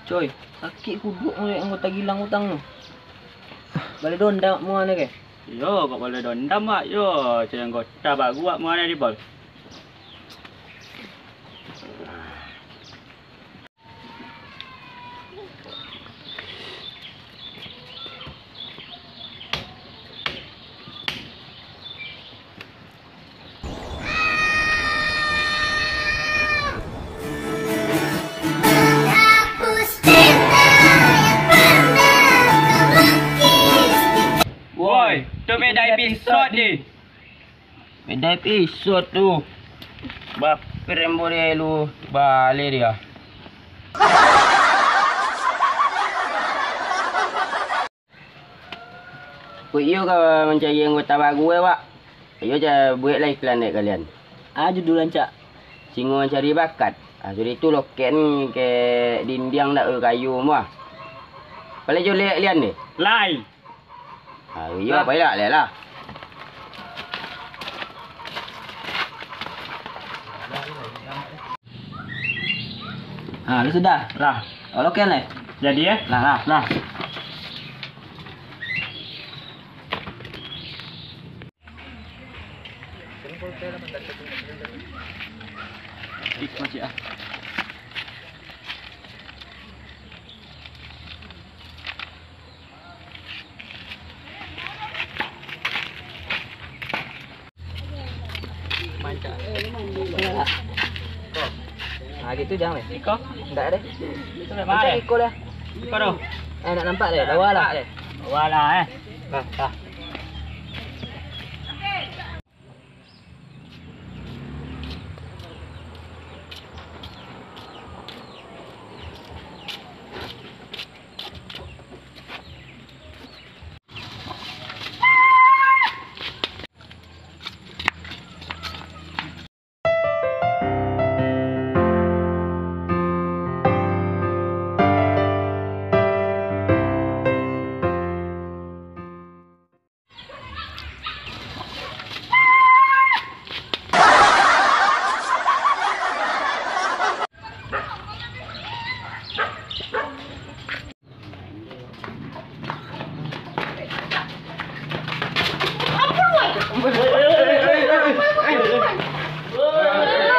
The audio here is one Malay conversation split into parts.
Coy, sakit kuduk oleh anggota gilang utang tu. Balik dondam mu ana ke? Yo, kok boleh dondam mak yo. Saya anggota baru mak mana di bol. Woi, tu beda episod ni. Beda episod tu. Baper yang boleh lu balik dia. Kau iyo kau mencari anggota baru Pak. Iyo je buat lah iklan dek kalian. Judulan cak. Singo mencari bakat. Jadi tu loket ni ke dinding dak kayu semua. Boleh jo lihat lian ni. Lai. Iya, baiklah, lihatlah. Lu sudah? Lah. Oke lah. Jadi ya? Lah. Macam ah. Gitu jangan deh. Iko? Enggak deh. Itu nak Macam mana? Iko dah. Iko tu. Nak nampak deh. Lawa lah. Wala Dah.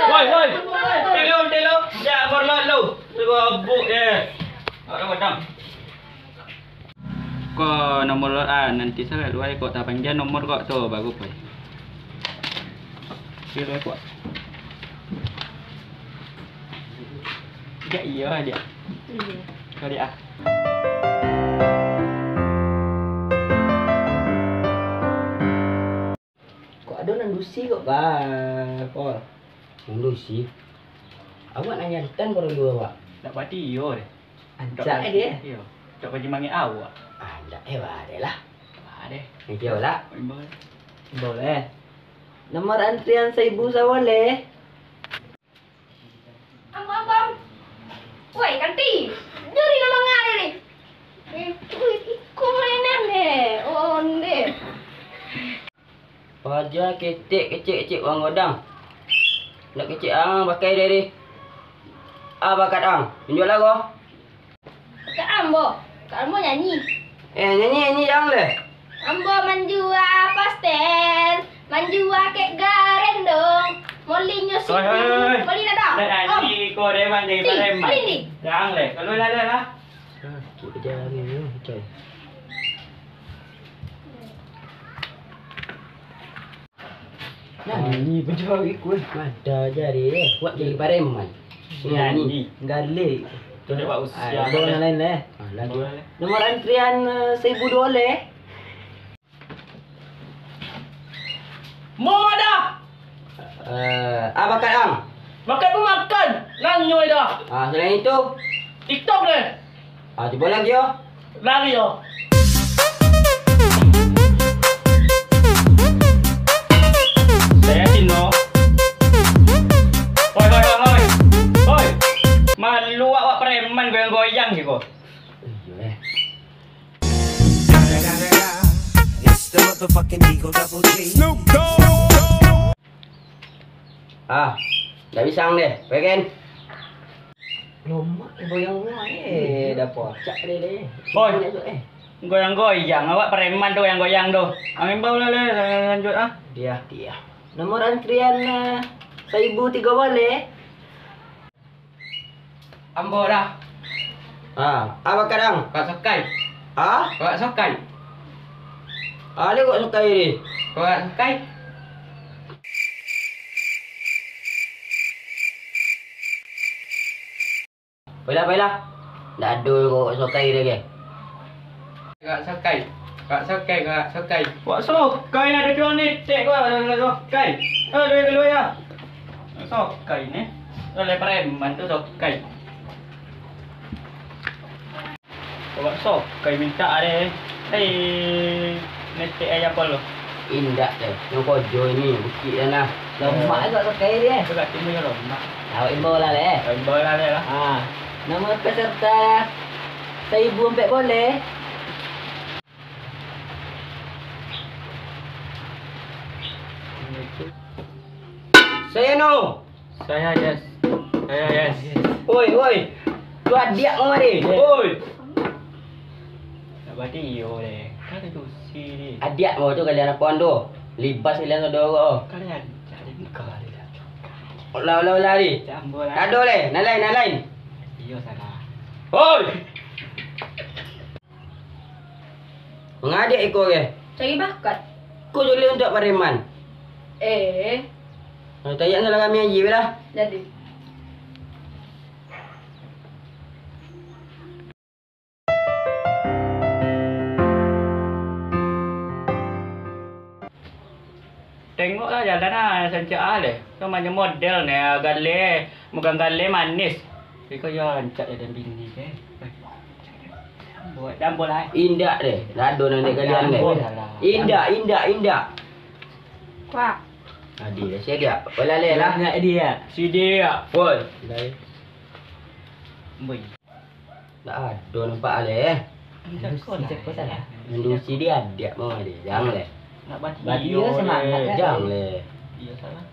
Woi. Telo. Ya, berlat lu. Tunggu buk je. Orang padam. Kau nomor nanti saya luai kau tak panjang nomor kau tu baru pai. Kira kau. Ya iya dia. Kau dia. Adonan dusi kok Pol. Dusi. Awak nanya tan baru dua Pak. Tak pati yo deh. Ancak dia. Yo. Tak pati manggil awak. Ndak deh lah. Ada. Ni jauh lah. Boleh. Boleh. Nomor antrian 1000 saya boleh. Abang. Woi, kanti. Dari nama ngare ni. Ikut mainan deh. Oh, deh. Paja kecil orang godang. Nak kecil pakai dia. Bakat tunjuk lagu. Kak Ambo. Kak Ambo nyanyi. Nyanyi yang le. Ambo manjua pastel. Manjua kek gareng dong. Moli nyusi. Moli nada. Nanti kau dewan jadi barem. Moli ni. Jangan le. Kalau ada lah. Kita jalan ni. Coy. Nyanyi penjual ikut. Ada jari deh. Buat jadi pareman. Nyanyi. Gale. Tu dia buat usia. Ada yang lain leh. Lagi. Nomor antrian 1000 boleh. Mau dah. Bakat Makan pun makan. Nanyoi dah. Selain itu. TikTok deh. Cuba lagi yo. Lari yo. Saya Cino. Hoi. Malu awak preman goyang-goyang je kau. It's the motherfucking Eagle Double G. Snoop Dogg. Dah pisang deh, pengen. Lomak goyang rumah dah pocak dia. Oi. Goyang-goyang, awak preman tuh yang goyang tuh. Angin bau lah, lanjut ah. Dia. Nomor antrian 1003 boleh? Ambo dah. Apa kadang? Kau sakai. Kau sakai. Dia kok suka ini. Kau sakai. Baiklah. Dah ada kok suka dia ke? Kau sakai. Wak sakai nak ada jual ni. Cek kau sakai. Dia keluar ya. Sakai ni. Oleh preman tu sakai. Wak sakai minta ada. Nanti ayam apa lo? Indah deh. Yang kojo ini bukit dah lah. Lomak kok suka dia. Dekat timur ya lomak. Awak imbau lah le. Imbau lah lah. Nama peserta 1004 boleh? Saya no. Saya yes. Oi. Tu adik kau mari. Oi. Tak bati yo le. Kan tu si ni. Adik kau tu kalian apa tu? Libas kalian tu dua. Kalian jadi muka dia. Lah lari. Campur lah. Kado le, nalain. Iyo salah. Oi. Mengadik ikut ke? Cari bakat. Kau boleh untuk pareman. Tayang salah kami aja lah. Jadi. Tengoklah jalan lah sancak le. Kau macam model ni gale, bukan gale manis. Tapi kau jangan cak ada bini ke. Buat dambol lah. Indah deh. Lado nanti kalian deh. Indah. Kuak. Adi dah saya dia. Bola le lah. Nak dia. Si dia. Pol. Lai. Boy. Dah ada nampak le. Cek kau salah. Mendusi dia dia mau dia. Jangan le. Nak bati. Bati dia semangat kan? Jangan le. Iya salah.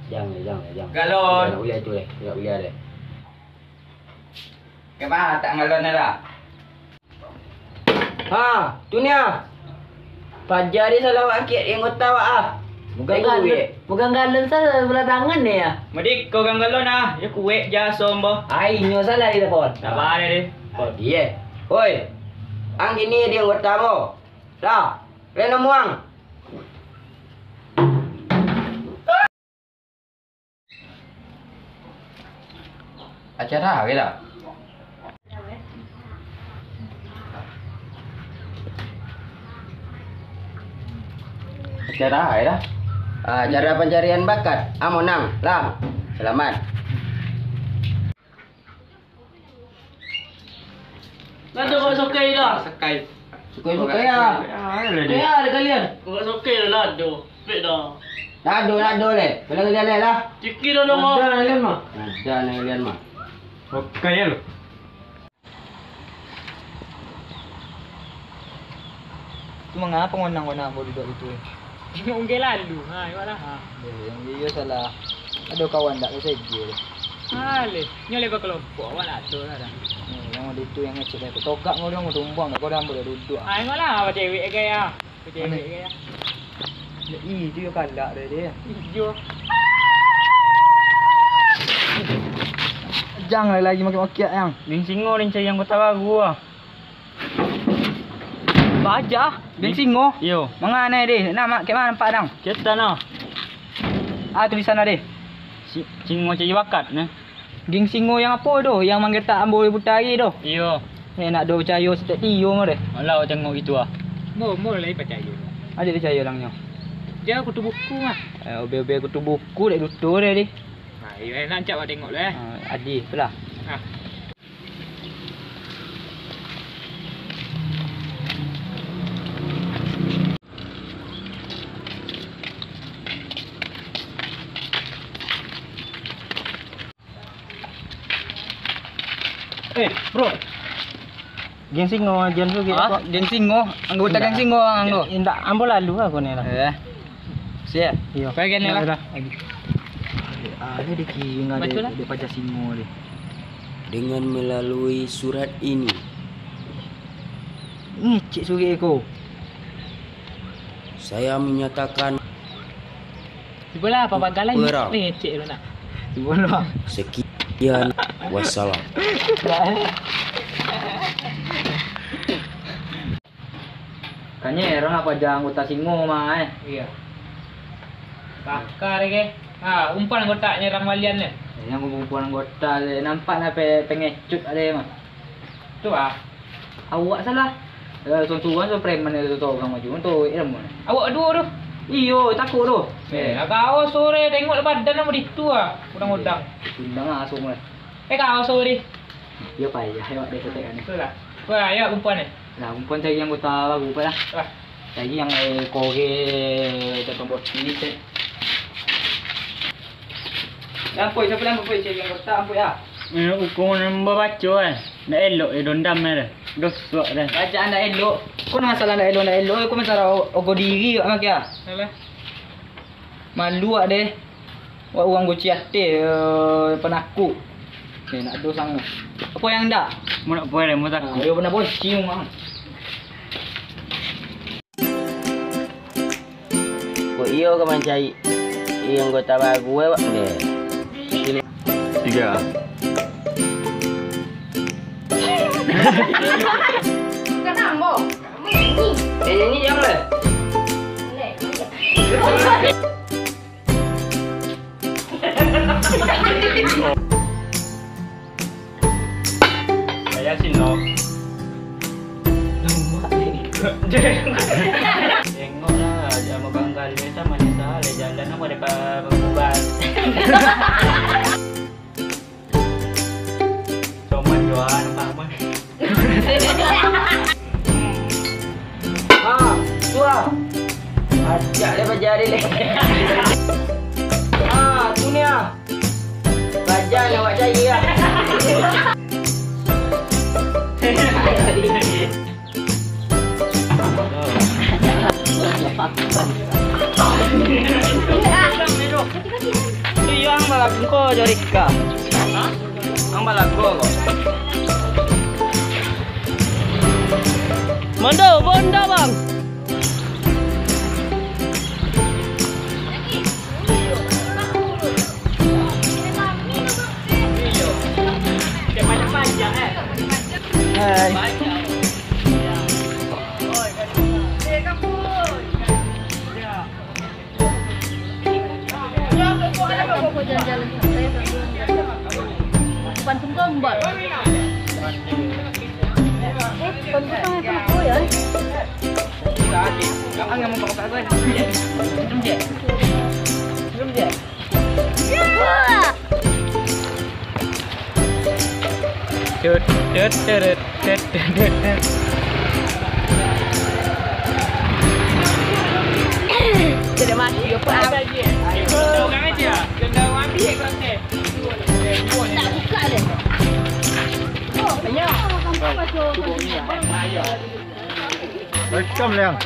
Jangan. Galon. Tak boleh tu le. Tak boleh le. Kenapa tak galon dah? Tu ni ah. Fajar dia salah wakil yang kau tahu ah. Bukan galon salah belah tangan ni ya. Medik kau gang galon ah. Ya kuek ja sombo. Nyo salah dia pon. Tak apa dia. Dia. Oi. Ang ini dia yang tamu. Dah. Kena muang. Acara ke tak? Acara dah. Acara pencarian bakat. Monang, Lam. Selamat. Nanti kau sokai dah. Sakai. Suka-suka ya. Ya ada kalian. Kau sokai dah lado. Baik dah. Lado le. Kalau kalian le lah. Ciki dah nama. Ada kalian mah. Oke ya lo. Tu mengapa ngonang-ngonang mau duduk itu? Ungge lalu. Iyalah. Yang dia salah. Ada kawan tak saya je. Nyole kau kelompok awak tu lah dah. Yang ada itu yang ngecek aku. Tokak kau dia mau tumbang kau dah boleh duduk. Iyalah, cewek gaya. Cewek gaya. Itu yo kalak dia. Hijau. Jangan lagi makin-makin yang. Ding singo rin yang kota baru ah. Baca, Geng Singo. Yo. Mengana deh? Nama ke mana nampak dang? Kita no. Tulisan ada. Singo cari bakat ne. Geng Singo yang apa doh? Yang manggil tak ambil putari doh. Yo. Nak do percaya setiap tio mah deh. Alah tengok gitu ah. Mau lagi percaya. Ada percaya langnya. Dia kutu buku mah. Obe-obe kutu buku dek tutur deh. Iya nak cak tengok lah. Adi, belah. Bro. Geng Singo ajan tu gitu. Geng Singo, anggota Geng Singo anggo. Indak ambo lalu aku ni lah. Siap. Iya. Bagian ni lah. Ini di kiri ada pajak Singo ni. dengan melalui surat ini. Ngecek surat aku. Saya menyatakan Cubalah apa bagalan Perang. ni cik lu nak. Cubalah. sekian, wassalam. Kanya orang apa aja anggota singo mah Iya. Bakar ke. Umpan anggota nyerang walian ni. Yang kumpulan anggota le nampak lah pengecut ada mah. Tu Awak salah. Tuan-tuan tu preman tu orang maju tu ilmu. Awak dua tu. Iyo takut tu. Kau sore tengok badan nama itu udang-udang. Undang langsung lah. Kau sore. Ya payah awak dia ketek ni. Betul lah. Wah, ya umpan ni. Nah, umpan cari anggota baru pula. Wah. Cari yang koge tetap bot ini tu. Ampoi siapa yang ampoi cari anggota ampoi ah. Hukum nombor baca nak elok dondam dah. Dosok dah. Bacaan dah elok. Kau nak masalah dah elok. Kau masalah ogo diri awak makia. Salah. Malu awak deh. Awak orang goci hati penakut. Nak do sang. Apa yang dak? Mu nak boleh mu takut. Dia pernah boci rumah. Kok iyo ke mencari yang anggota baru Pak? Deh. 3. Bukan ambo. Kamu nyanyi. Nyanyi jangan lah. Saya silok. Tengoklah dia megang kali sama ni salah jalan apa dekat berubah. Cuma jual apa? Tua. Ajak dia belajar dia. Tu ni ah. Belajar nak awak cari lah. Yang balak kau Jorika. Ang balak kau. Bondo bang. Jalan-jalan. Bantu gombal. Bantu apa ya? Ang yang mau pakai apa? Belum je. Wah. Tidak mati apa? Jangan aja. Jangan ambil kelas. Tak buka deh. Oh, banyak. Welcome Liang.